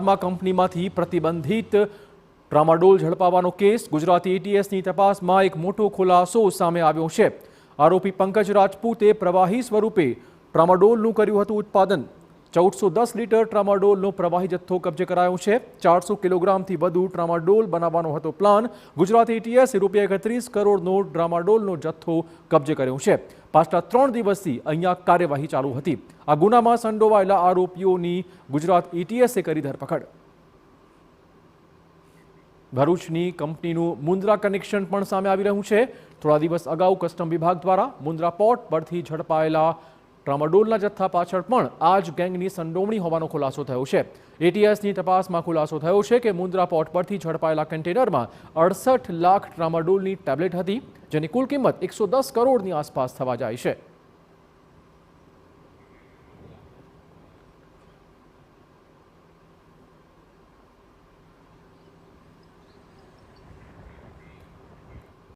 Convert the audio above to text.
Pharma કંપનીમાંથી પ્રતિબંધિત tramadol ઝડપાવાનો case Gujarati એટીએસની તપાસમાં એક મોટો ખુલાસો સામે આવ્યો છે। આરોપી પંકજ રાજપૂતે પ્રવાહી સ્વરૂપે ટ્રામાડોલનું કર્યું હતું ઉત્પાદન। 1410 લીટર ટ્રામાડોલનો પ્રવાહી જથ્થો કબજે કરાયો છે। 400 કિલોગ્રામથી વધુ ટ્રામાડોલ બનાવવાનો હતો પ્લાન। ગુજરાતી એટીએસે ₹31 કરોડનો ટ્રામાડોલનો જથ્થો કબજે કર્યો છે। પાછલા 3 દિવસથી અહીંયા કાર્યવાહી ચાલુ હતી। આ ગુનામાં સંડોવાયેલા આરોપીઓની ગુજરાત એટીએસે કરી ધરપકડ। ભરૂચની કંપનીનું મુન્દ્રા કનેક્શન પણ સામે આવી રહ્યું છે। થોડા દિવસ અગાઉ કસ્ટમ વિભાગ દ્વારા મુન્દ્રા પોર્ટ પરથી ઝડપાયેલા ટ્રામાડોલના જથ્થા પાછળ પણ આ જ ગેંગની સંડોવણી હોવાનો ખુલાસો થયો છે। એટીએસની તપાસમાં ખુલાસો થયો છે કે મુન્દ્રા પોર્ટ પરથી ઝડપાયેલા કન્ટેનરમાં 68 લાખ ટ્રામાડોલની ટેબ્લેટ હતી, જેની કુલ કિંમત 110 કરોડની આસપાસ થવા જાય છે।